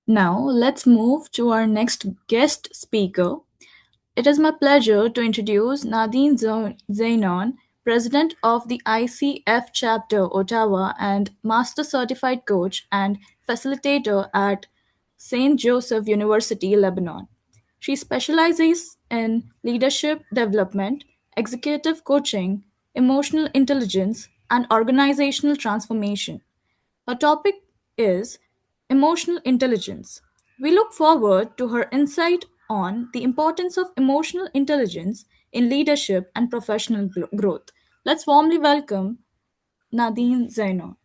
Now, let's move to our next guest speaker. It is my pleasure to introduce Nadine Zeinoun, President of the ICF Chapter Ottawa and Master Certified Coach and Facilitator at St. Joseph University, Lebanon. She specializes in leadership development, executive coaching, emotional intelligence, and organizational transformation. Her topic is emotional intelligence. We look forward to her insight on the importance of emotional intelligence in leadership and professional growth. Let's warmly welcome Nadine Zeinoun.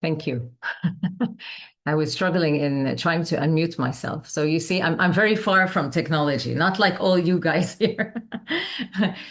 Thank you. I was struggling in trying to unmute myself. So you see, I'm very far from technology, not like all you guys here.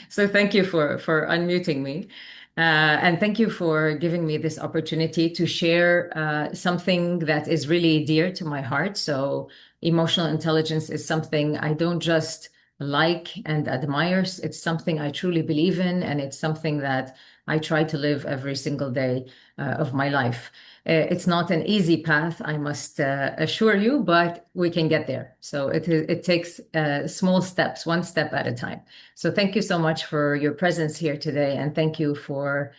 So thank you for unmuting me. And thank you for giving me this opportunity to share something that is really dear to my heart. So emotional intelligence is something I don't just like and admire. It's something I truly believe in, and it's something that I try to live every single day of my life. It's not an easy path, I must assure you, but we can get there. So it takes small steps, one step at a time. So thank you so much for your presence here today, and thank you for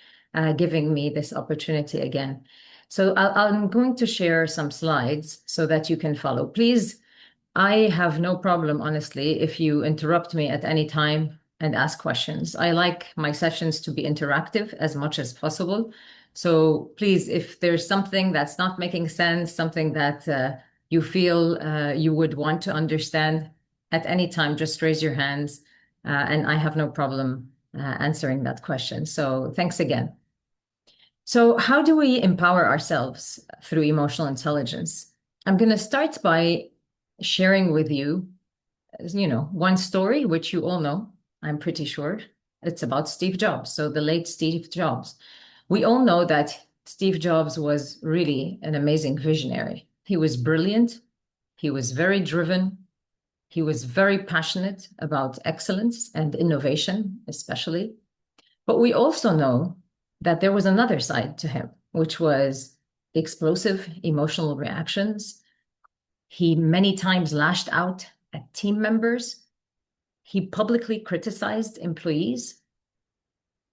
giving me this opportunity again. So I'm going to share some slides so that you can follow. Please, I have no problem, honestly, if you interrupt me at any time and ask questions. I like my sessions to be interactive as much as possible. So please, if there's something that's not making sense, something that you feel you would want to understand at any time, just raise your hands, and I have no problem answering that question. So thanks again. So how do we empower ourselves through emotional intelligence? I'm going to start by sharing with you, one story, which you all know, I'm pretty sure. It's about Steve Jobs. So the late Steve Jobs. We all know that Steve Jobs was really an amazing visionary. He was brilliant. He was very driven. He was very passionate about excellence and innovation, especially. But we also know that there was another side to him, which was explosive emotional reactions. He many times lashed out at team members. He publicly criticized employees,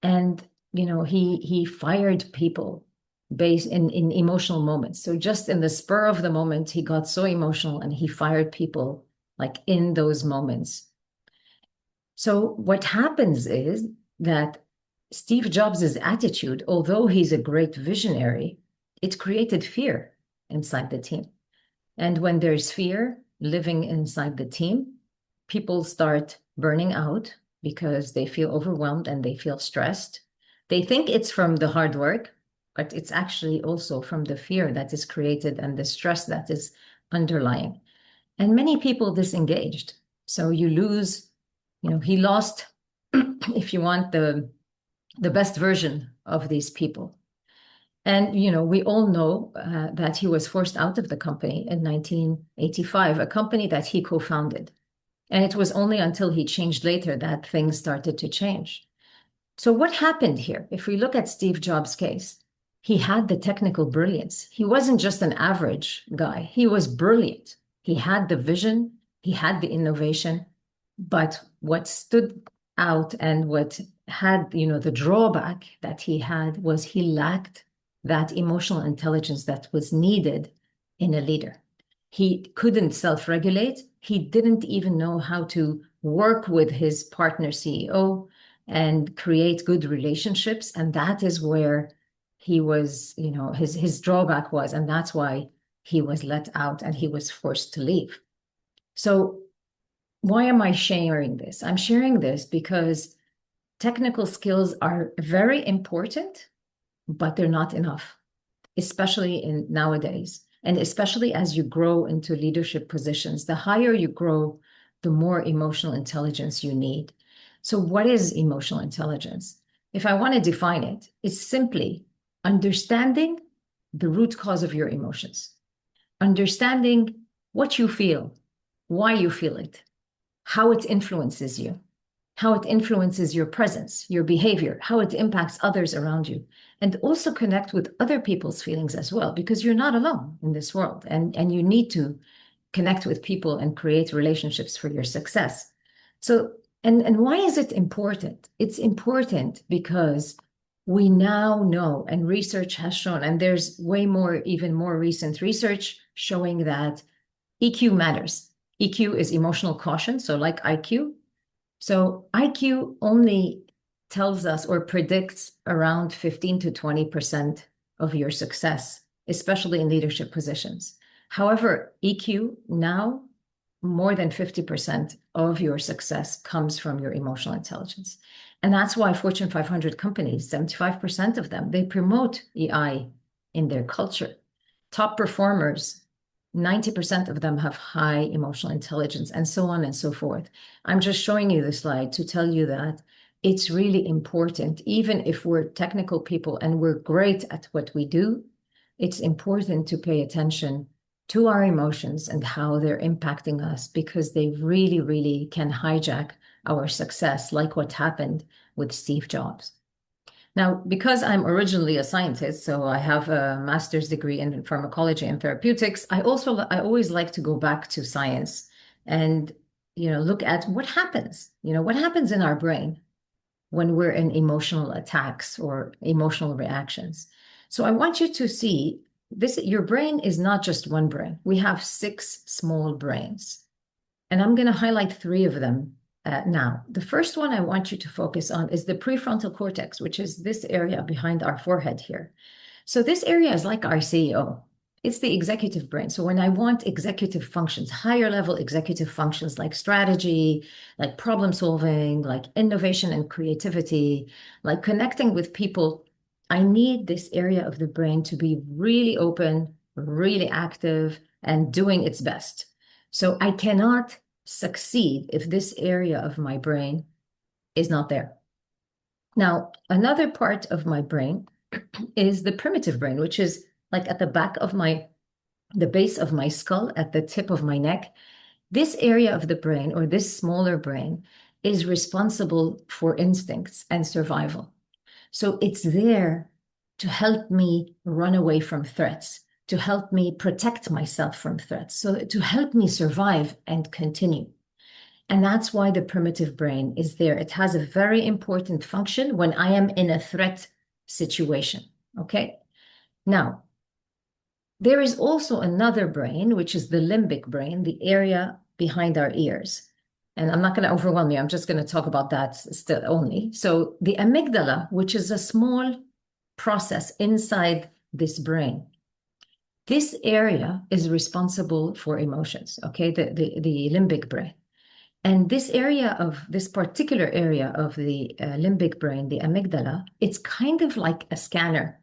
and he fired people based in emotional moments. So just in the spur of the moment, he got so emotional and he fired people like in those moments. So what happens is that Steve Jobs' attitude, although he's a great visionary, it created fear inside the team. And when there's fear living inside the team, people start burning out because they feel overwhelmed and they feel stressed. They think it's from the hard work, but it's actually also from the fear that is created and the stress that is underlying. And many people disengaged. So you lose, he lost, if you want, the best version of these people. And, we all know that he was forced out of the company in 1985, a company that he co-founded. And it was only until he changed later that things started to change. So what happened here? If we look at Steve Jobs' case, he had the technical brilliance. He wasn't just an average guy. He was brilliant. He had the vision, he had the innovation, but what stood out and what had, the drawback that he had was he lacked that emotional intelligence that was needed in a leader. He couldn't self-regulate. He didn't even know how to work with his partner CEO and create good relationships. And that is where he was, his drawback was, and that's why he was let out and he was forced to leave. So why am I sharing this? I'm sharing this because technical skills are very important, but they're not enough, especially in nowadays. And especially as you grow into leadership positions, the higher you grow, the more emotional intelligence you need. So what is emotional intelligence? if I want to define it, it's simply understanding the root cause of your emotions, understanding what you feel, why you feel it, how it influences you, how it influences your presence, your behavior, how it impacts others around you, and also connect with other people's feelings as well, because you're not alone in this world, and you need to connect with people and create relationships for your success. So, and why is it important? It's important because we now know, and research has shown, and there's way more, even more recent research showing that EQ matters. EQ is emotional quotient, so like IQ. So IQ only tells us or predicts around 15 to 20% of your success, especially in leadership positions. However, EQ now, more than 50% of your success comes from your emotional intelligence. And that's why Fortune 500 companies, 75% of them, they promote EI in their culture. Top performers, 90% of them have high emotional intelligence, and so on and so forth. I'm just showing you the slide to tell you that it's really important, even if we're technical people and we're great at what we do, it's important to pay attention to our emotions and how they're impacting us, because they really, really can hijack our success, like what happened with Steve Jobs. Now, because I'm originally a scientist, so I have a master's degree in pharmacology and therapeutics, I always like to go back to science and look at what happens. What happens in our brain when we're in emotional attacks or emotional reactions. So I want you to see this. Your brain is not just one brain. We have 6 small brains, and I'm going to highlight 3 of them now. The first one I want you to focus on is the prefrontal cortex, which is this area behind our forehead here. So this area is like our CEO. It's the executive brain. So when I want executive functions, higher level executive functions like strategy, like problem solving, like innovation and creativity, like connecting with people, I need this area of the brain to be really open, really active, and doing its best. So I cannot succeed if this area of my brain is not there. Now, another part of my brain is the primitive brain, which is like at the back of the base of my skull, at the tip of my neck. This area of the brain, or this smaller brain, is responsible for instincts and survival. So it's there to help me run away from threats, to help me protect myself from threats, so to help me survive and continue. And that's why the primitive brain is there. It has a very important function when I am in a threat situation. Okay. Now, there is also another brain, which is the limbic brain, the area behind our ears. And I'm not going to overwhelm you. I'm just going to talk about that still only. So the amygdala, which is a small process inside this brain, this area is responsible for emotions, okay? The limbic brain. And this particular area of the limbic brain, the amygdala, it's kind of like a scanner.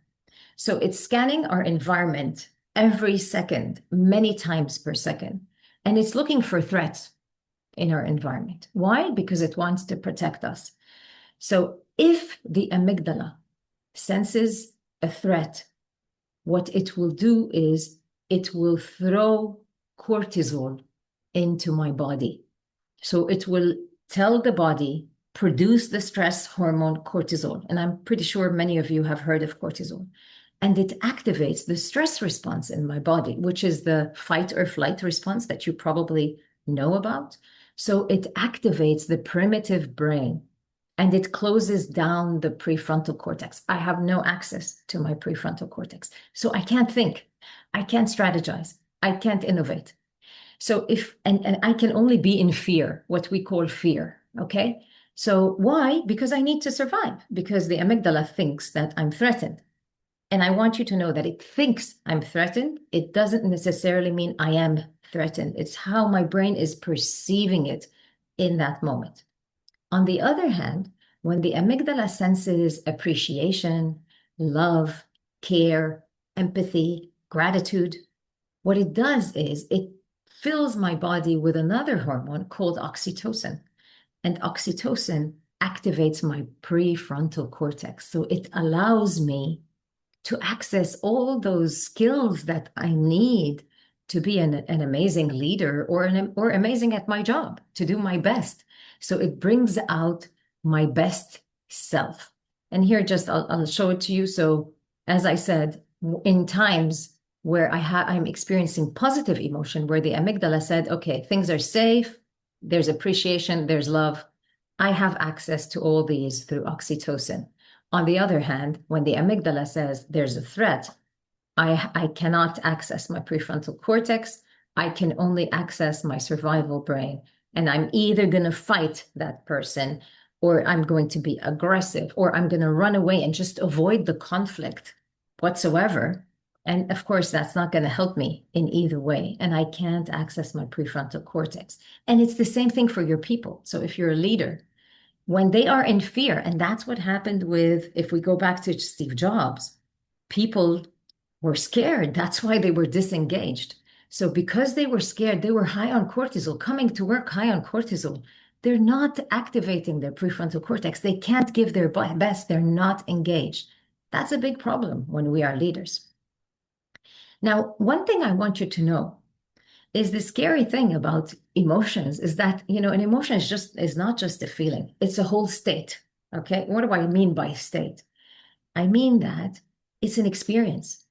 So it's scanning our environment every second, many times per second. And it's looking for threats in our environment. Why? Because it wants to protect us. So if the amygdala senses a threat, what it will do is it will throw cortisol into my body. So it will tell the body, produce the stress hormone cortisol. And I'm pretty sure many of you have heard of cortisol. And it activates the stress response in my body, which is the fight or flight response that you probably know about. So it activates the primitive brain and it closes down the prefrontal cortex. I have no access to my prefrontal cortex. So I can't think, I can't strategize, I can't innovate. So and I can only be in fear, what we call fear, okay? So why? Because I need to survive, because the amygdala thinks that I'm threatened. And I want you to know that it thinks I'm threatened. It doesn't necessarily mean I am threatened. It's how my brain is perceiving it in that moment. On the other hand, when the amygdala senses appreciation, love, care, empathy, gratitude, what it does is it fills my body with another hormone called oxytocin. And oxytocin activates my prefrontal cortex. So it allows me to access all those skills that I need to be an amazing leader or amazing at my job, to do my best. So it brings out my best self. And here, just I'll show it to you. So as I said, in times where I'm experiencing positive emotion, where the amygdala said, okay, things are safe, there's appreciation, there's love, I have access to all these through oxytocin. On the other hand, when the amygdala says there's a threat, I cannot access my prefrontal cortex. I can only access my survival brain. And I'm either going to fight that person, or I'm going to be aggressive, or I'm going to run away and just avoid the conflict whatsoever. And of course, that's not going to help me in either way. And I can't access my prefrontal cortex. And it's the same thing for your people. So if you're a leader, when they are in fear, and that's what happened with, if we go back to Steve Jobs, people were scared. That's why they were disengaged. So because they were scared, they were high on cortisol, coming to work high on cortisol. They're not activating their prefrontal cortex. They can't give their best. They're not engaged. That's a big problem when we are leaders. Now, one thing I want you to know is the scary thing about emotions is that, an emotion is not just a feeling, it's a whole state. Okay. What do I mean by state? I mean that it's an experience.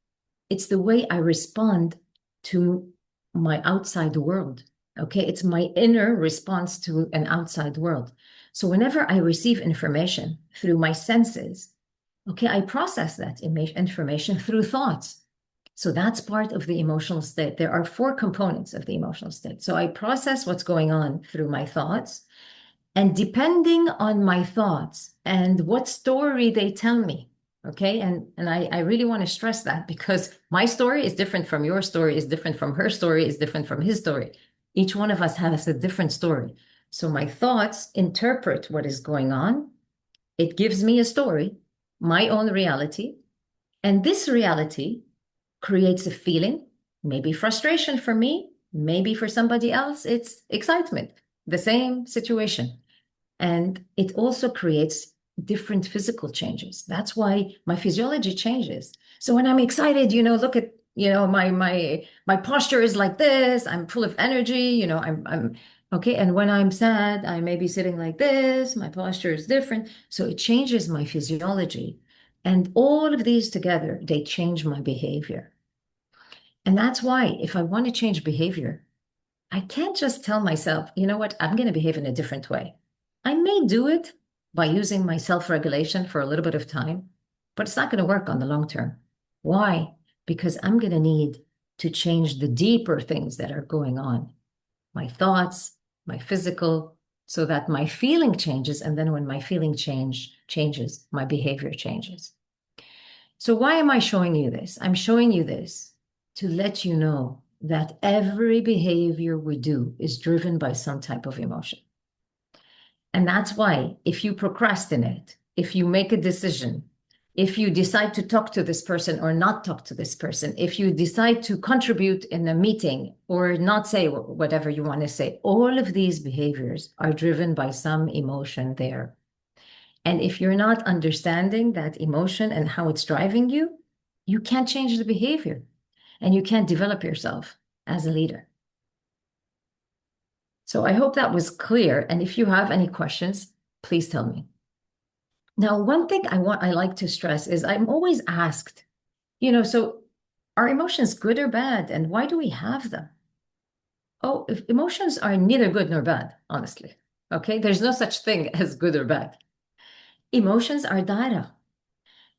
It's the way I respond to my outside world. Okay. It's my inner response to an outside world. So whenever I receive information through my senses, okay, I process that information through thoughts. So that's part of the emotional state. There are 4 components of the emotional state. So I process what's going on through my thoughts. And depending on my thoughts and what story they tell me, okay, and I really want to stress that, because my story is different from your story, is different from her story, is different from his story. Each one of us has a different story. So my thoughts interpret what is going on. It gives me a story, my own reality. And this reality creates a feeling, maybe frustration for me, maybe for somebody else, it's excitement, the same situation. And it also creates different physical changes. That's why my physiology changes. So when I'm excited, look at, my posture is like this, I'm full of energy, I'm okay. And when I'm sad, I may be sitting like this, my posture is different. So it changes my physiology. And all of these together, they change my behavior. And that's why if I want to change behavior, I can't just tell myself, you know what, I'm going to behave in a different way. I may do it by using my self-regulation for a little bit of time, but it's not going to work on the long term. Why? Because I'm going to need to change the deeper things that are going on, my thoughts, my physical, so that my feeling changes. And then when my feeling changes, my behavior changes. So why am I showing you this? I'm showing you this to let you know that every behavior we do is driven by some type of emotion. And that's why if you procrastinate, if you make a decision, if you decide to talk to this person or not talk to this person, if you decide to contribute in a meeting or not say whatever you want to say, all of these behaviors are driven by some emotion there. And if you're not understanding that emotion and how it's driving you, you can't change the behavior and you can't develop yourself as a leader. So I hope that was clear. And if you have any questions, please tell me. Now, one thing I like to stress is I'm always asked, so are emotions good or bad? And why do we have them? Oh, if emotions are neither good nor bad, honestly. Okay, there's no such thing as good or bad. Emotions are data.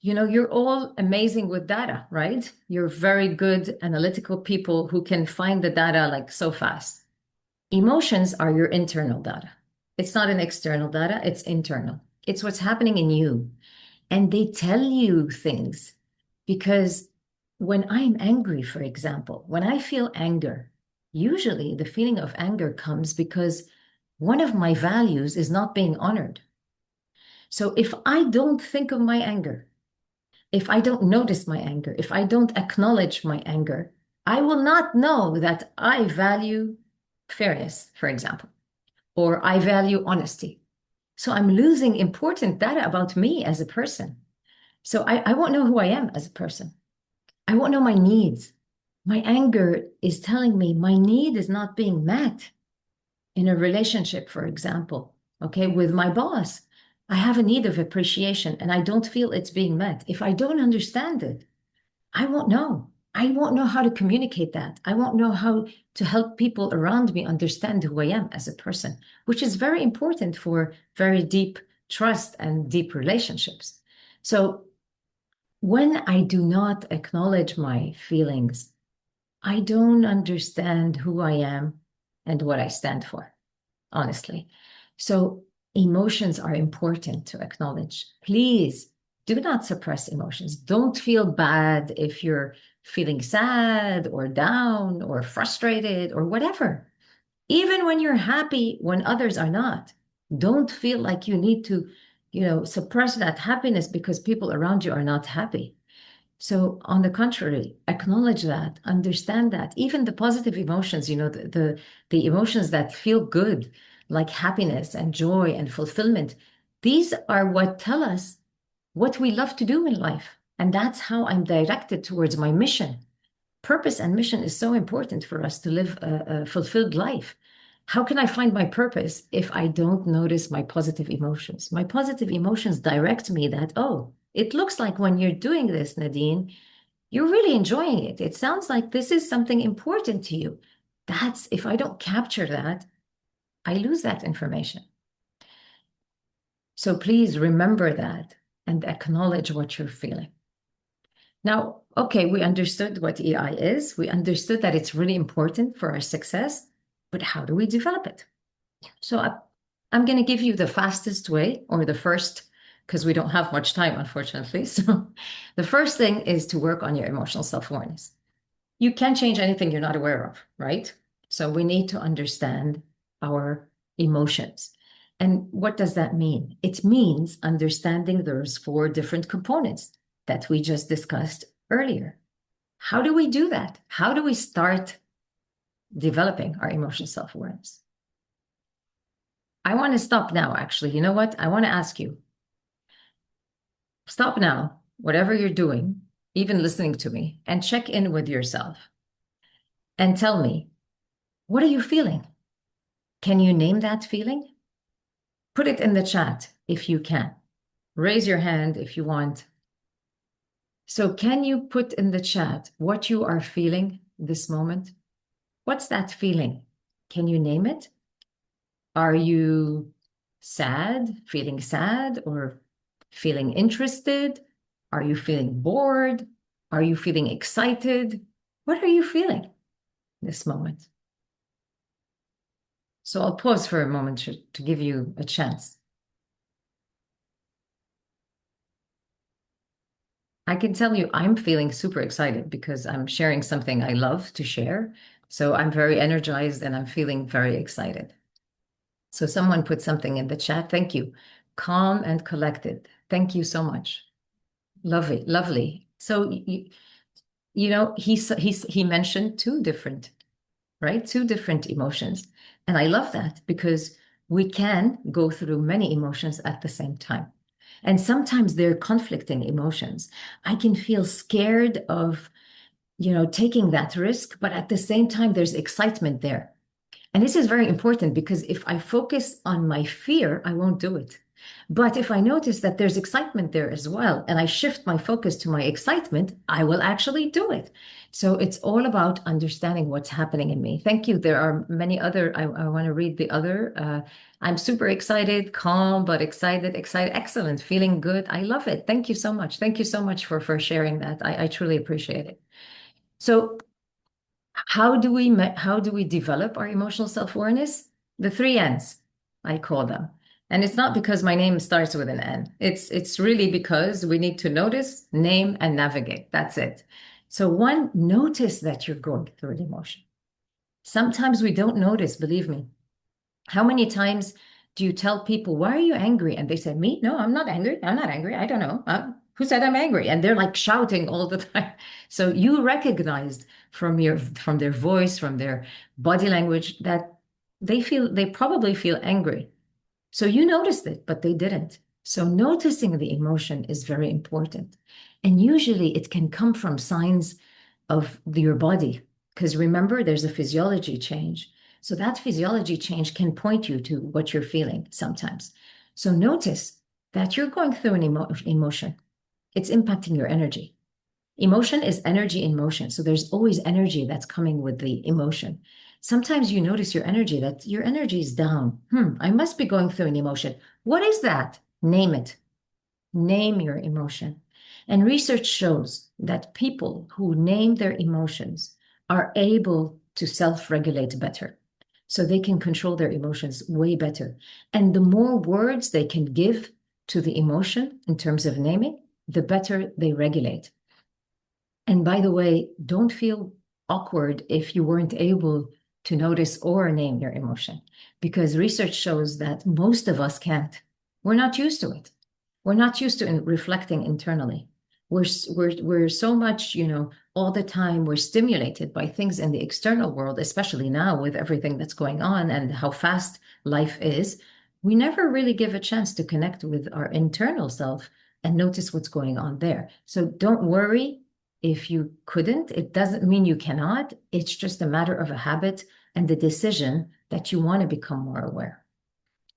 You're all amazing with data, right? You're very good analytical people who can find the data like so fast. Emotions are your internal data. It's not an external data, it's internal. It's what's happening in you. And they tell you things because when I'm angry, for example, when I feel anger, usually the feeling of anger comes because one of my values is not being honored. So if I don't think of my anger, if I don't notice my anger, if I don't acknowledge my anger, I will not know that I value fairness, for example, or I value honesty. So I'm losing important data about me as a person. So I won't know who I am as a person. I won't know my needs. My anger is telling me my need is not being met in a relationship, for example, okay, with my boss. I have a need of appreciation and I don't feel it's being met. If I don't understand it, I won't know. I won't know how to communicate that. I won't know how to help people around me understand who I am as a person, which is very important for very deep trust and deep relationships. So when I do not acknowledge my feelings, I don't understand who I am and what I stand for, honestly. So emotions are important to acknowledge. Please do not suppress emotions. Don't feel bad if you're feeling sad or down or frustrated or whatever. Even when you're happy when others are not, don't feel like you need to, suppress that happiness because people around you are not happy. So, on the contrary, acknowledge that, understand that, even the positive emotions, the emotions that feel good, like happiness and joy and fulfillment, these are what tell us what we love to do in life. And that's how I'm directed towards my mission. Purpose and mission is so important for us to live a fulfilled life. How can I find my purpose if I don't notice my positive emotions? My positive emotions direct me that, oh, it looks like when you're doing this, Nadine, you're really enjoying it. It sounds like this is something important to you. That's, if I don't capture that, I lose that information. So please remember that and acknowledge what you're feeling. Now, okay, we understood what EI is. We understood that it's really important for our success, but how do we develop it? So I'm going to give you the fastest way, or the first, because we don't have much time, unfortunately. So the first thing is to work on your emotional self-awareness. You can't change anything you're not aware of, right? So we need to understand our emotions. And what does that mean? It means understanding those four different components that we just discussed earlier. How do we do that? How do we start developing our emotional self-awareness? I want to stop now, actually. You know what? I want to ask you, stop now, whatever you're doing, even listening to me, and check in with yourself and tell me, what are you feeling? Can you name that feeling? Put it in the chat if you can. Raise your hand if you want. So, can you put in the chat what you are feeling this moment? What's that feeling? Can you name it? Are you feeling sad, or feeling interested? Are you feeling bored? Are you feeling excited? What are you feeling this moment? So I'll pause for a moment to give you a chance. I can tell you I'm feeling super excited because I'm sharing something I love to share. So I'm very energized and I'm feeling very excited. So someone put something in the chat. Thank you. Calm and collected. Thank you so much. Lovely, lovely. So he mentioned two different, right? Two different emotions. And I love that because we can go through many emotions at the same time. And sometimes they're conflicting emotions. I can feel scared of, taking that risk, but at the same time, there's excitement there. And this is very important because if I focus on my fear, I won't do it. But if I notice that there's excitement there as well, and I shift my focus to my excitement, I will actually do it. So it's all about understanding what's happening in me. Thank you. There are many other, I want to read the other. I'm super excited, calm, but excited, excited. Excellent. Feeling good. I love it. Thank you so much. Thank you so much for sharing that. I truly appreciate it. So how do we develop our emotional self-awareness? The three N's, I call them. And it's not because my name starts with an N. It's really because we need to notice, name, and navigate. That's it. So one, notice that you're going through an emotion. Sometimes we don't notice, believe me. How many times do you tell people, why are you angry? And they say, me? No, I'm not angry. I'm not angry. I don't know. Who said I'm angry? And they're like shouting all the time. So you recognized from their voice, from their body language, that they probably feel angry. So you noticed it, but they didn't. So noticing the emotion is very important. And usually it can come from signs of your body. Because remember, there's a physiology change. So that physiology change can point you to what you're feeling sometimes. So notice that you're going through an emotion. It's impacting your energy. Emotion is energy in motion. So there's always energy that's coming with the emotion. Sometimes you notice that your energy is down. I must be going through an emotion. What is that? Name it. Name your emotion. And research shows that people who name their emotions are able to self-regulate better. So they can control their emotions way better. And the more words they can give to the emotion in terms of naming, the better they regulate. And by the way, don't feel awkward if you weren't able to notice or name your emotion, because research shows that most of us can't. We're not used to it. We're not used to reflecting internally. We're so much, all the time we're stimulated by things in the external world, especially now with everything that's going on and how fast life is. We never really give a chance to connect with our internal self and notice what's going on there. So don't worry if you couldn't. It doesn't mean you cannot. It's just a matter of a habit and the decision that you want to become more aware.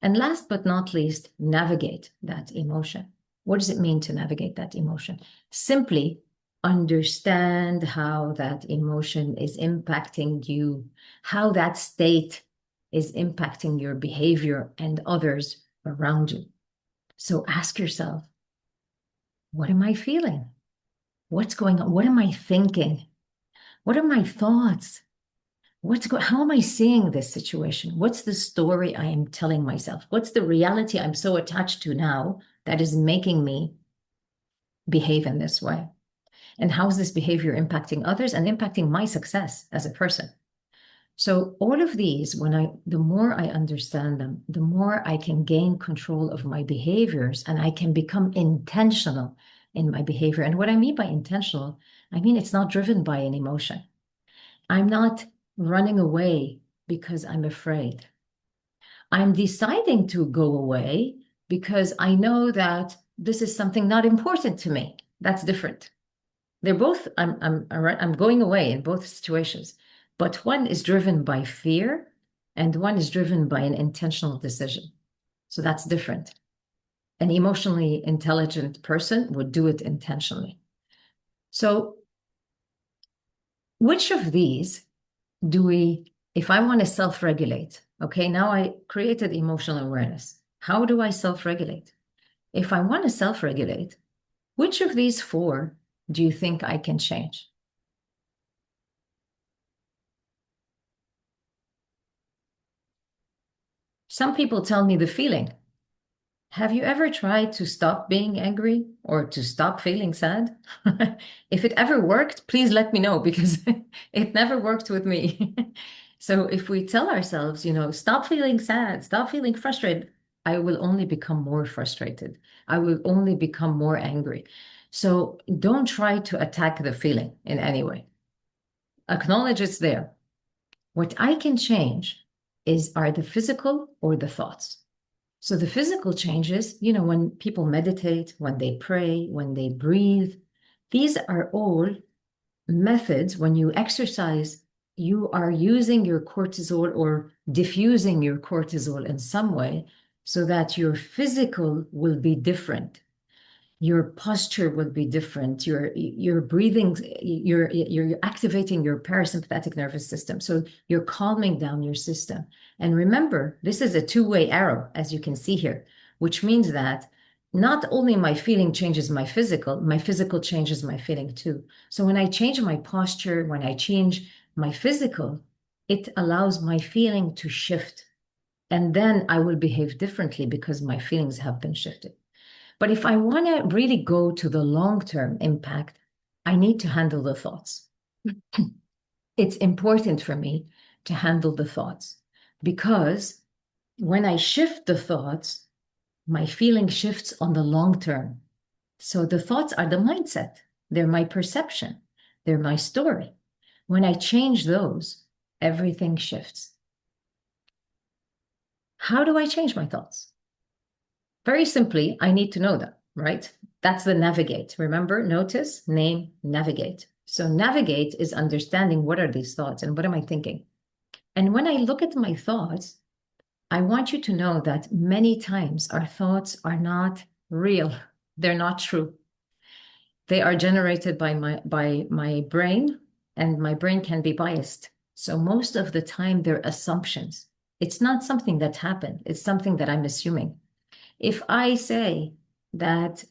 And last but not least, navigate that emotion. What does it mean to navigate that emotion? Simply understand how that emotion is impacting you, how that state is impacting your behavior and others around you. So ask yourself, what am I feeling? What's going on? What am I thinking? What are my thoughts? How am I seeing this situation? What's the story I am telling myself? What's the reality I'm so attached to now that is making me behave in this way? And how is this behavior impacting others and impacting my success as a person? So all of these, the more I understand them, the more I can gain control of my behaviors and I can become intentional in my behavior. And what I mean by intentional, I mean it's not driven by an emotion. I'm not running away because I'm afraid. I'm deciding to go away because I know that this is something not important to me. That's different. They're both, I'm going away in both situations, but one is driven by fear and one is driven by an intentional decision. So that's different. An emotionally intelligent person would do it intentionally. So which of these if I want to self-regulate, okay, now I created emotional awareness. How do I self-regulate? If I want to self-regulate, which of these four do you think I can change? Some people tell me the feeling. Have you ever tried to stop being angry or to stop feeling sad? If it ever worked, please let me know because it never worked with me. So if we tell ourselves, stop feeling sad, stop feeling frustrated, I will only become more frustrated. I will only become more angry. So don't try to attack the feeling in any way. Acknowledge it's there. What I can change are the physical or the thoughts. So the physical changes, when people meditate, when they pray, when they breathe, these are all methods. When you exercise, you are using your cortisol or diffusing your cortisol in some way so that your physical will be different. Your posture will be different. Your breathing, you're activating your parasympathetic nervous system. So you're calming down your system. And remember, this is a two-way arrow, as you can see here, which means that not only my feeling changes my physical changes my feeling too. So when I change my posture, when I change my physical, it allows my feeling to shift. And then I will behave differently because my feelings have been shifted. But if I want to really go to the long-term impact, I need to handle the thoughts. It's important for me to handle the thoughts because when I shift the thoughts, my feeling shifts on the long term. So the thoughts are the mindset. They're my perception. They're my story. When I change those, everything shifts. How do I change my thoughts? Very simply, I need to know them, right? That's the navigate. Remember, notice, name, navigate. So navigate is understanding what are these thoughts and what am I thinking? And when I look at my thoughts, I want you to know that many times our thoughts are not real. They're not true. They are generated by my brain, and my brain can be biased. So most of the time, they're assumptions. It's not something that happened. It's something that I'm assuming. If I say that,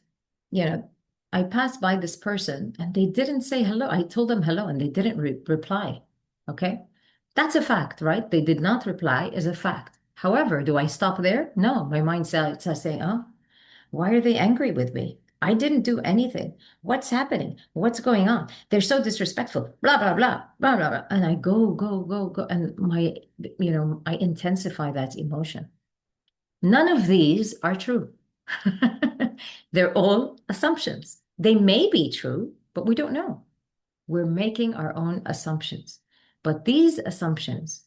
you know, I passed by this person and they didn't say hello, I told them hello and they didn't reply. Okay. That's a fact, right? They did not reply is a fact. However, do I stop there? No, my mind starts saying, oh, why are they angry with me? I didn't do anything. What's happening? What's going on? They're so disrespectful, blah, blah, blah, blah, blah, blah. And I go, go, go, go. And I intensify that emotion. None of these are true. They're all assumptions. They may be true, but we don't know. We're making our own assumptions. But these assumptions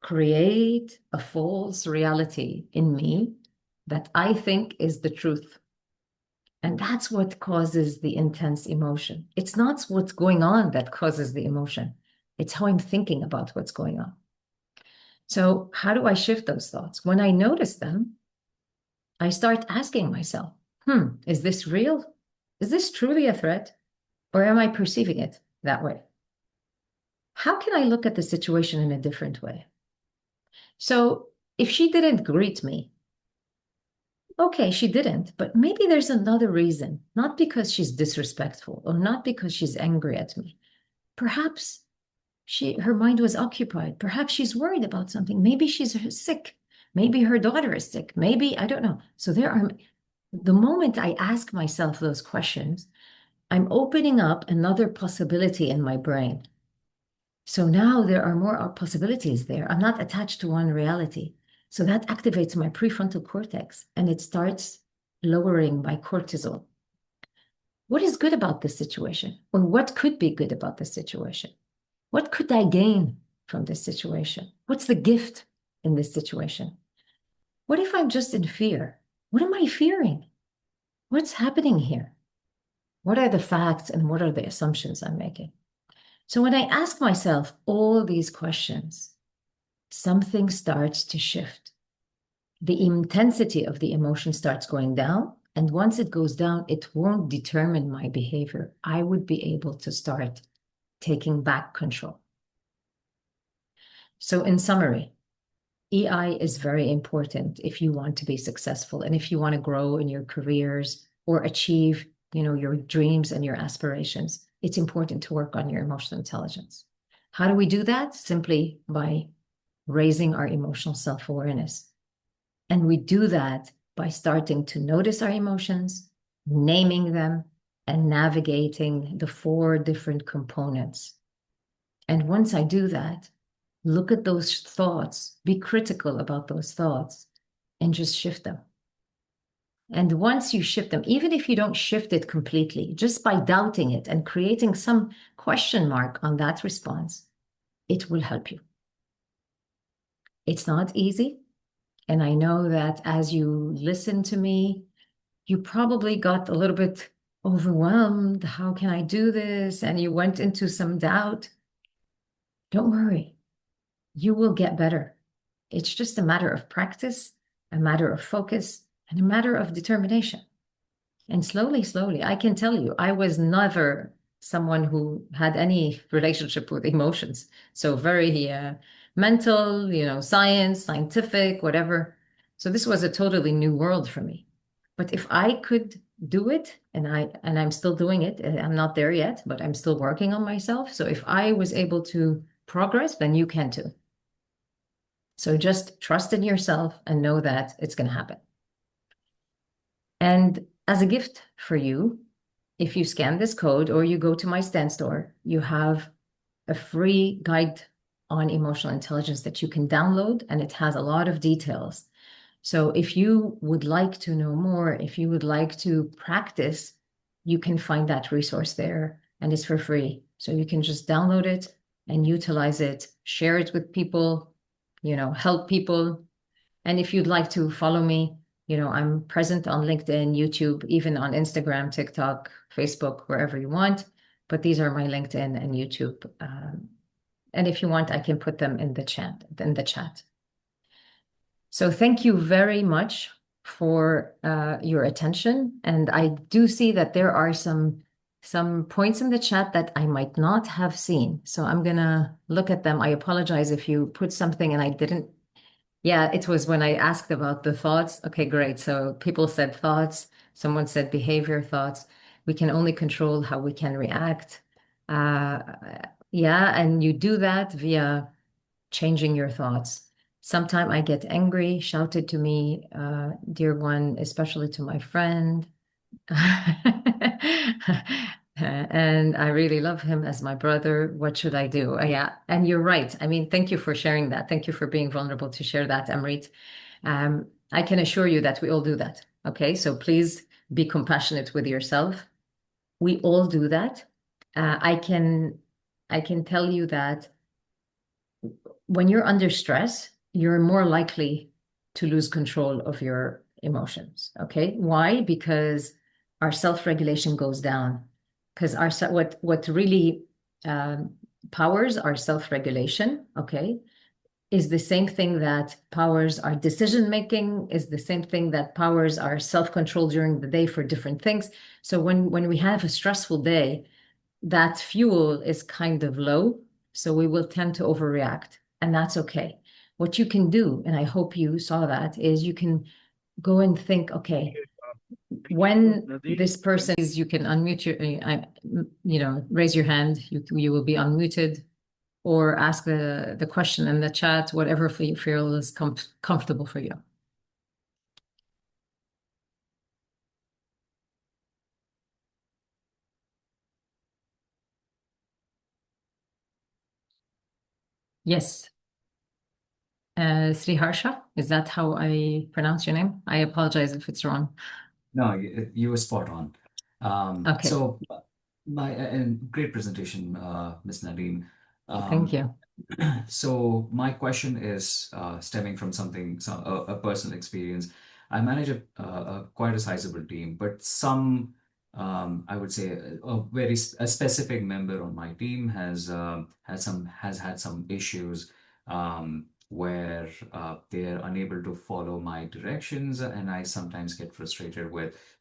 create a false reality in me that I think is the truth. And that's what causes the intense emotion. It's not what's going on that causes the emotion. It's how I'm thinking about what's going on. So how do I shift those thoughts? When I notice them, I start asking myself, is this real? Is this truly a threat? Or am I perceiving it that way? How can I look at the situation in a different way? So if she didn't greet me, okay, she didn't, but maybe there's another reason, not because she's disrespectful or not because she's angry at me. Perhaps her mind was occupied. Perhaps she's worried about something. Maybe she's sick. Maybe her daughter is sick. Maybe, I don't know. So the moment I ask myself those questions, I'm opening up another possibility in my brain. So now there are more possibilities there. I'm not attached to one reality. So that activates my prefrontal cortex and it starts lowering my cortisol. What is good about this situation? Or what could be good about this situation? What could I gain from this situation? What's the gift in this situation? What if I'm just in fear? What am I fearing? What's happening here? What are the facts and what are the assumptions I'm making? So when I ask myself all these questions, something starts to shift. The intensity of the emotion starts going down. And once it goes down, it won't determine my behavior. I would be able to start taking back control. So in summary, EI is very important if you want to be successful and if you want to grow in your careers or achieve, your dreams and your aspirations. It's important to work on your emotional intelligence. How do we do that? Simply by raising our emotional self-awareness. And we do that by starting to notice our emotions, naming them, and navigating the 4 different components. And once I do that, look at those thoughts, be critical about those thoughts, and just shift them. And once you shift them, even if you don't shift it completely, just by doubting it and creating some question mark on that response, it will help you. It's not easy. And I know that as you listen to me, you probably got a little bit overwhelmed. How can I do this? And you went into some doubt. Don't worry. You will get better. It's just a matter of practice, a matter of focus, and a matter of determination. And slowly, slowly, I can tell you, I was never someone who had any relationship with emotions. So very mental, science, scientific, whatever. So this was a totally new world for me. But if I could do it, and I'm still doing it, I'm not there yet, but I'm still working on myself. So if I was able to progress, then you can too. So just trust in yourself and know that it's going to happen. And as a gift for you, if you scan this code or you go to my stand store, you have a free guide on emotional intelligence that you can download, and it has a lot of details. So if you would like to know more, if you would like to practice, you can find that resource there, and it's for free. So you can just download it and utilize it, share it with people, help people. And if you'd like to follow me, I'm present on LinkedIn, YouTube, even on Instagram, TikTok, Facebook, wherever you want. But these are my LinkedIn and YouTube. And if you want, I can put them in the chat. So thank you very much for your attention. And I do see that there are some points in the chat that I might not have seen. So I'm gonna look at them. I apologize if you put something and I didn't. Yeah, it was when I asked about the thoughts. Okay, great. So people said thoughts. Someone said behavior thoughts. We can only control how we can react. Uh, yeah, and you do that via changing your thoughts. Sometimes I get angry, shouted to me, dear one, especially to my friend. And I really love him as my brother. What should I do? Yeah, and you're right. I mean, thank you for sharing that. Thank you for being vulnerable to share that, Amrit. I can assure you that we all do that. Okay, so please be compassionate with yourself. We all do that. I can tell you that when you're under stress, you're more likely to lose control of your emotions. Okay. Why? Because our self-regulation goes down. Because what really um, powers our self-regulation, okay, is the same thing that powers our decision making, is the same thing that powers our self-control during the day for different things. So when we have a stressful day, that fuel is kind of low, so we will tend to overreact, and that's okay. What you can do, and I hope you saw that, is you can go and think, okay, when this person is, you can unmute raise your hand. You will be unmuted, or ask the question in the chat, whatever you feel is comfortable for you. Yes. Sri Harsha, is that how I pronounce your name? I apologize if it's wrong. No, you were spot on. Okay. So and great presentation, Ms. Nadine. Thank you. So my question is stemming from a personal experience. I manage a quite a sizable team, but I would say a specific member on my team has had some issues where they are unable to follow my directions, and I sometimes get frustrated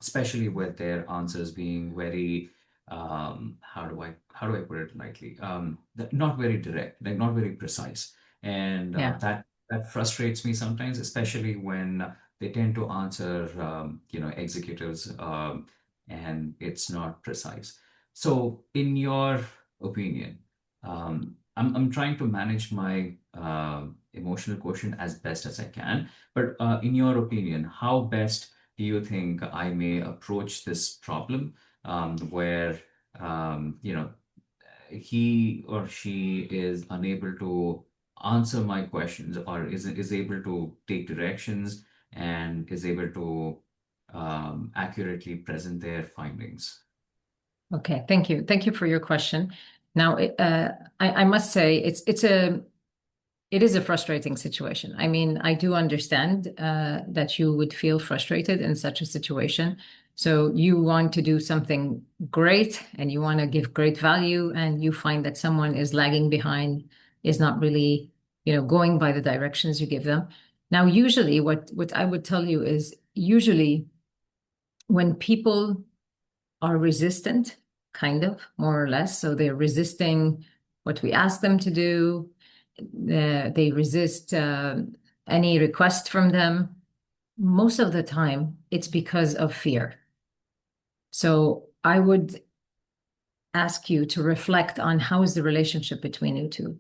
especially with their answers being very how do I put it lightly? Not very direct, like not very precise, and Yeah. that frustrates me sometimes, especially when they tend to answer, executives, and it's not precise. So, in your opinion, I'm trying to manage my emotional quotient as best as I can, but in your opinion, how best do you think I may approach this problem, where he or she is unable to answer my questions, or is able to take directions and is able to accurately present their findings? Okay, thank you. Thank you for your question. Now, I must say it is a frustrating situation. I mean, I do understand that you would feel frustrated in such a situation. So you want to do something great and you want to give great value, and you find that someone is lagging behind, is not really, going by the directions you give them. Now, usually what I would tell you is usually when people are resistant, kind of, more or less. So they're resisting what we ask them to do. They resist any request from them. Most of the time, it's because of fear. So I would ask you to reflect on how is the relationship between you two?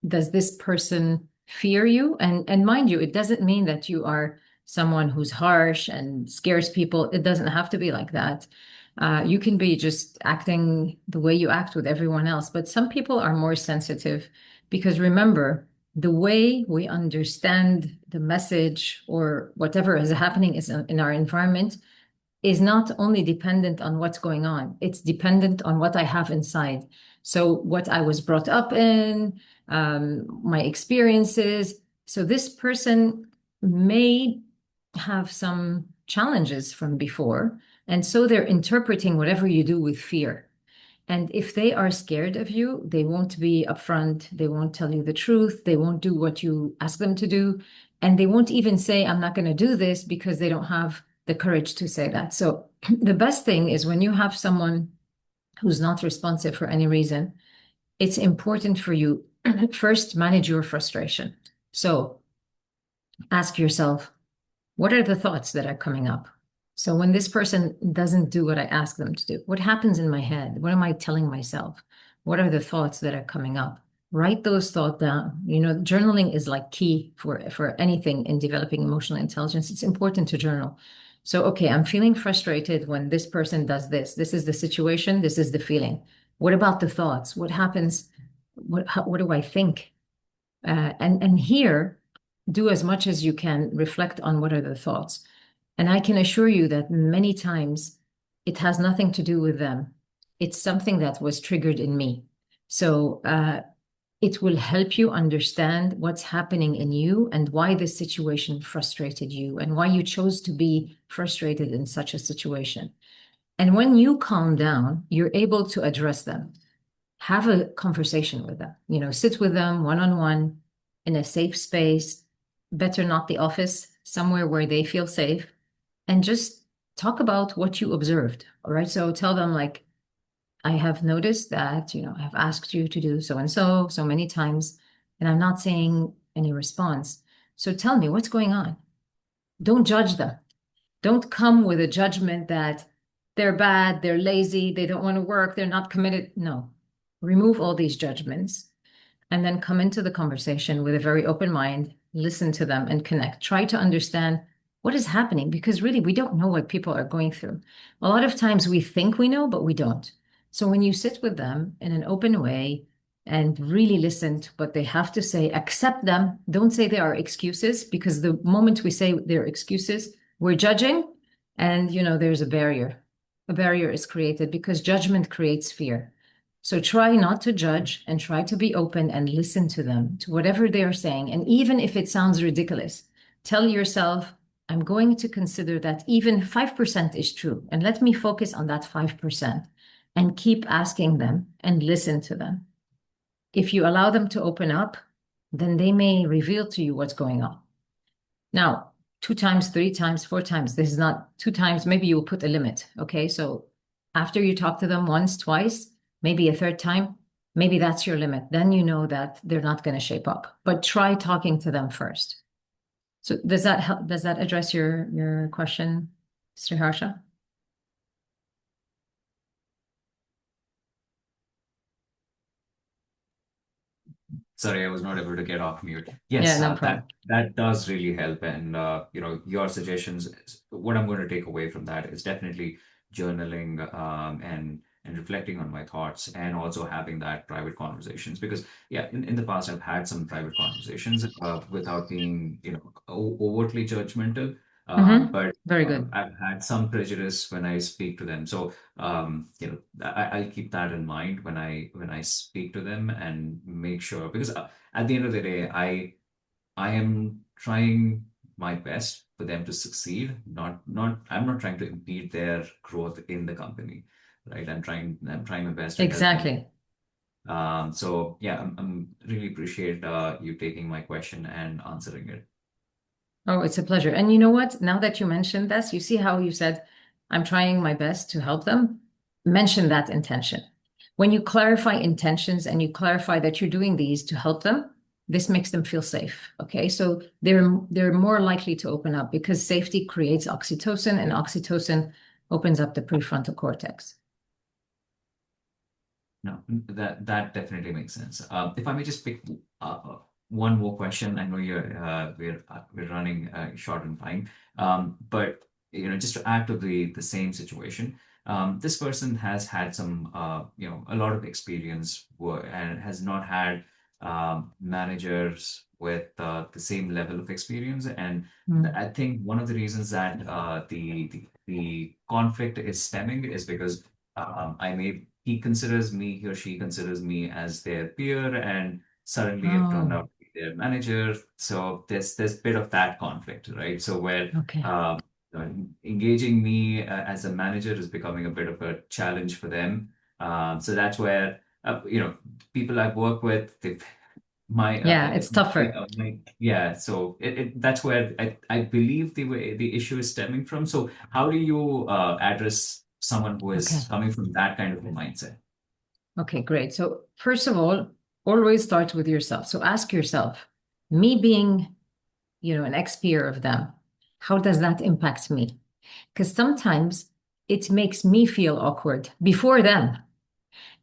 Does this person fear you? And mind you, it doesn't mean that you are someone who's harsh and scares people. It doesn't have to be like that. You can be just acting the way you act with everyone else. But some people are more sensitive because remember, the way we understand the message or whatever is happening is in our environment is not only dependent on what's going on, it's dependent on what I have inside. So what I was brought up in, my experiences. So this person may have some challenges from before. And so they're interpreting whatever you do with fear. And if they are scared of you, they won't be upfront. They won't tell you the truth. They won't do what you ask them to do. And they won't even say, I'm not going to do this, because they don't have the courage to say that. So the best thing is when you have someone who's not responsive for any reason, it's important for you first manage your frustration. So ask yourself, what are the thoughts that are coming up? So when this person doesn't do what I ask them to do, what happens in my head? What am I telling myself? What are the thoughts that are coming up? Write those thoughts down. Journaling is like key for anything in developing emotional intelligence. It's important to journal. So, okay, I'm feeling frustrated when this person does this. This is the situation. This is the feeling. What about the thoughts? What happens? What do I think? And here, do as much as you can, reflect on what are the thoughts. And I can assure you that many times it has nothing to do with them. It's something that was triggered in me. So it will help you understand what's happening in you and why this situation frustrated you and why you chose to be frustrated in such a situation. And when you calm down, you're able to address them. Have a conversation with them, sit with them one-on-one in a safe space, better not the office, somewhere where they feel safe, and just talk about what you observed. All right. So tell them, like, I have noticed that, I have asked you to do so and so many times, and I'm not seeing any response. So tell me what's going on. Don't judge them. Don't come with a judgment that they're bad, they're lazy, they don't want to work, they're not committed. No, remove all these judgments and then come into the conversation with a very open mind, listen to them and connect. Try to understand what is happening, because really we don't know what people are going through. A lot of times we think we know, but we don't. So when you sit with them in an open way and really listen to what they have to say, accept them. Don't say they are excuses, because the moment we say they're excuses, we're judging, and there's a barrier. A barrier is created because judgment creates fear. So try not to judge and try to be open and listen to them, to whatever they are saying. And even if it sounds ridiculous, tell yourself, I'm going to consider that even 5% is true. And let me focus on that 5% and keep asking them and listen to them. If you allow them to open up, then they may reveal to you what's going on. Now, 2 times, 3 times, 4 times, this is not 2 times, maybe you'll put a limit. Okay. So after you talk to them once, twice, maybe a 3rd time, maybe that's your limit. Then you know that they're not going to shape up, but try talking to them first. So does that help? Does that address your question, Mr. Harsha? Sorry, I was not able to get off mute. Yeah, Yes, no that problem. that does really help, and your suggestions. What I'm going to take away from that is definitely journaling, and reflecting on my thoughts, and also having that private conversations. Because yeah, in the past I've had some private conversations without being overtly judgmental, but Very good. I've had some prejudice when I speak to them. So I'll keep that in mind when I speak to them and make sure, because at the end of the day, I am trying my best for them to succeed. I'm not trying to impede their growth in the company, right? I'm trying my best to help them. Exactly. So yeah, I'm really appreciate you taking my question and answering it. Oh, it's a pleasure. And you know what? Now that you mentioned this, you see how you said, I'm trying my best to help them? Mention that intention. When you clarify intentions and you clarify that you're doing these to help them, this makes them feel safe. Okay. So they're more likely to open up, because safety creates oxytocin, and oxytocin opens up the prefrontal cortex. No, that definitely makes sense. If I may just pick one more question. I know we're running short on time. But just to add to the same situation, this person has had some a lot of experience and has not had managers with the same level of experience. And I think one of the reasons that the conflict is stemming is because he or she considers me as their peer, and suddenly it turned Oh, out to be their manager. So there's a bit of that conflict, right? So where Okay. engaging me as a manager is becoming a bit of a challenge for them. So that's where people I've worked with, they've my Yeah, it's tougher. yeah, so that's where I believe the issue is stemming from. So how do you address someone who Okay. is coming from that kind of a mindset? Okay, great. So first of all, always start with yourself. So ask yourself, me being, an ex-peer of them, how does that impact me? Because sometimes it makes me feel awkward before them.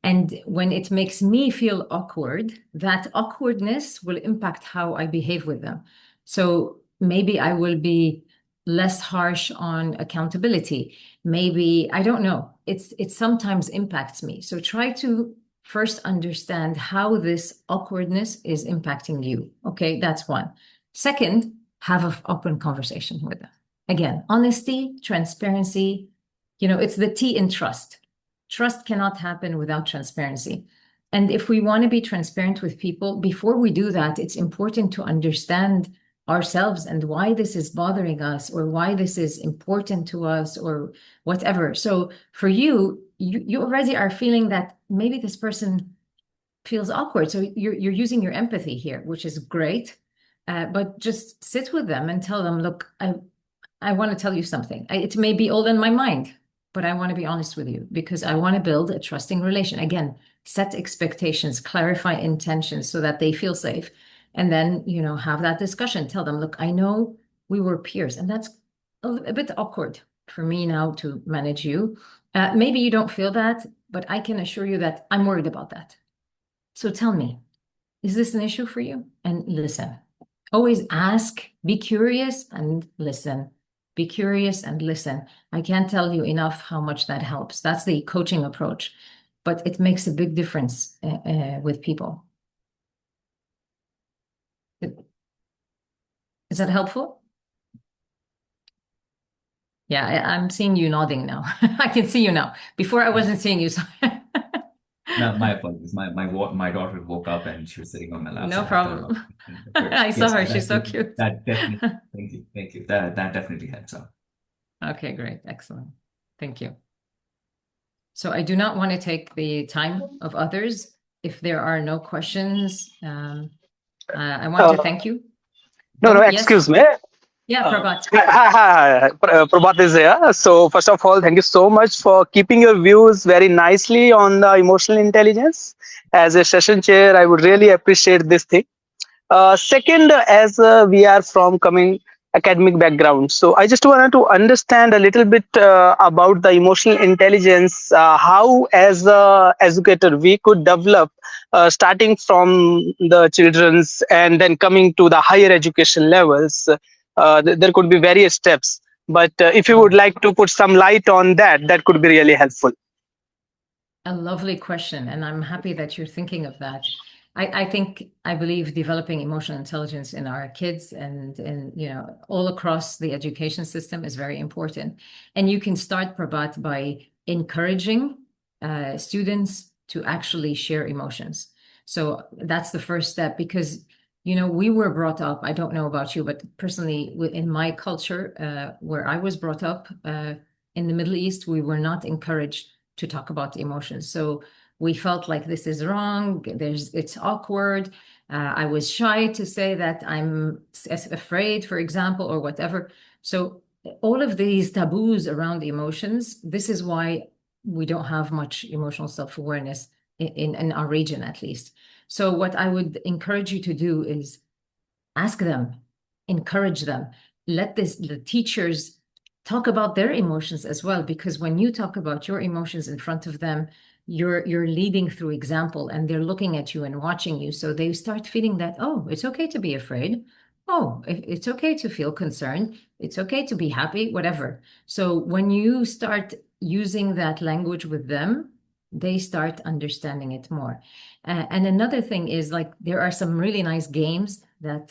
And when it makes me feel awkward, that awkwardness will impact how I behave with them. So maybe I will be less harsh on accountability. Maybe, I don't know. It sometimes impacts me. So try to first understand how this awkwardness is impacting you. Okay, that's one. Second, have an open conversation with them. Again, honesty, transparency, it's the T in trust. Trust cannot happen without transparency. And if we want to be transparent with people, before we do that, it's important to understand ourselves and why this is bothering us or why this is important to us or whatever. So for you already are feeling that maybe this person feels awkward. So you're using your empathy here, which is great. But just sit with them and tell them, look, I want to tell you something. It may be all in my mind, but I want to be honest with you because I want to build a trusting relation. Again, set expectations, clarify intentions so that they feel safe. And then, have that discussion. Tell them, look, I know we were peers, and that's a bit awkward for me now to manage you. Maybe you don't feel that, but I can assure you that I'm worried about that. So tell me, is this an issue for you? And listen. Always ask, be curious and listen. Be curious and listen. I can't tell you enough how much that helps. That's the coaching approach, but it makes a big difference with people. Is that helpful? Yeah, I'm seeing you nodding now. I can see you now. Before I wasn't seeing you. So No, my apologies. My daughter woke up and she was sitting on my lap, so no I had to run out. problem. But I saw yes, her. She's so cute. that definitely. Thank you. That definitely helps out. Okay, great. Excellent. Thank you. So I do not want to take the time of others. If there are no questions, I want to Uh, thank you. no, Yes. excuse me. Yeah, Prabhat. Hi. Prabhat is here. So, first of all, thank you so much for keeping your views very nicely on the emotional intelligence. As a session chair, I would really appreciate this thing. Second, as we are from coming academic background, so I just wanted to understand a little bit about the emotional intelligence, how as a educator we could develop, starting from the children's and then coming to the higher education levels. There could be various steps, but if you would Oh, like to put some light on that, that could be really helpful. a lovely question. And I'm happy that you're thinking of that. I believe developing emotional intelligence in our kids and all across the education system is very important. And you can start, Prabhat, by encouraging students to actually share emotions. So that's the first step because we were brought up, I don't know about you, but personally in my culture, where I was brought up in the Middle East, we were not encouraged to talk about emotions. So we felt like this is wrong. It's awkward. I was shy to say that I'm afraid, for example, or whatever. So all of these taboos around emotions, this is why we don't have much emotional self-awareness in our region, at least. So what I would encourage you to do is ask them, encourage them, let the teachers talk about their emotions as well, because when you talk about your emotions in front of them, you're leading through example and they're looking at you and watching you. So they start feeling that, oh, it's okay to be afraid. Oh, it's okay to feel concerned. It's okay to be happy, whatever. So when you start using that language with them, they start understanding it more. And another thing is like there are some really nice games that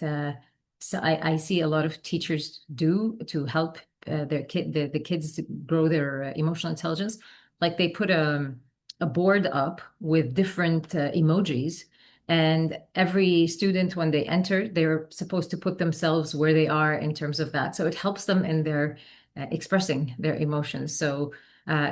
so I see a lot of teachers do to help the kids to grow their emotional intelligence. Like they put a board up with different emojis, And every student, when they enter, they're supposed to put themselves where they are in terms of that. So it helps them in their expressing their emotions. So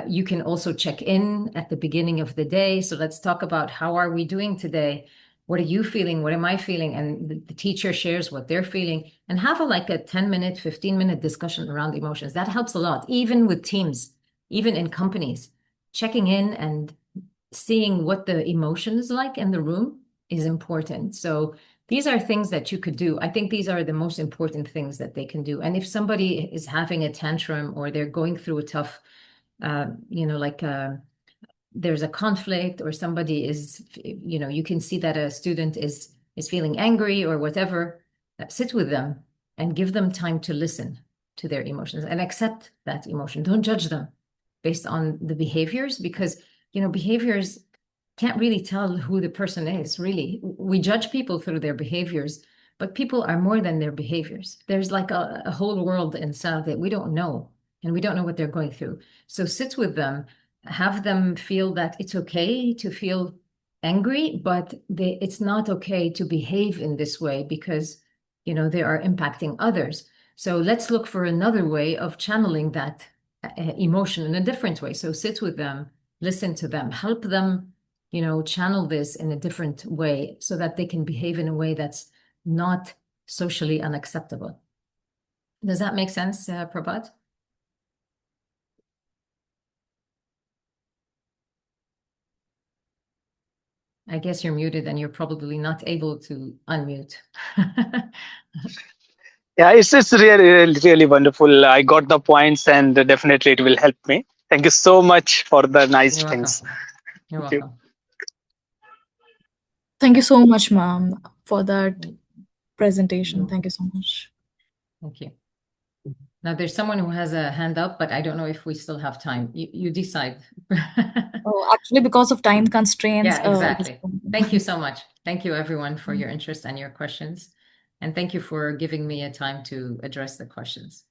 you can also check in at the beginning of the day. So let's talk about how are we doing today? What are you feeling? What am I feeling? And the teacher shares what they're feeling, and have like a 10-minute, 15-minute discussion around emotions. That helps a lot, even with teams, even in companies. Checking in and seeing what the emotion is like in the room is important. So these are things that you could do. I think these are the most important things that they can do. And if somebody is having a tantrum or they're going through a tough, there's a conflict, or somebody is, you can see that a student is feeling angry or whatever, sit with them and give them time to listen to their emotions and accept that emotion. Don't judge them based on the behaviors, because behaviors can't really tell who the person is, really. We judge people through their behaviors, but people are more than their behaviors. There's like a whole world inside that we don't know, and we don't know what they're going through. So sit with them, have them feel that it's okay to feel angry, but it's not okay to behave in this way because, they are impacting others. So let's look for another way of channeling that emotion in a different way. So sit with them, listen to them, help them, channel this in a different way so that they can behave in a way that's not socially unacceptable. Does that make sense, Prabhat? I guess you're muted and you're probably not able to unmute. Yeah, it's really, really, really wonderful. I got the points, and definitely it will help me. Thank you so much for the nice You're welcome. things. You're Thank you. welcome. Thank you so much, ma'am, for that presentation. Thank you so much. Thank you. Now there's someone who has a hand up, but I don't know if we still have time. You decide. Oh, actually, because of time constraints. Yeah, exactly. Thank you so much. Thank you, everyone, for your interest and your questions. And thank you for giving me a time to address the questions.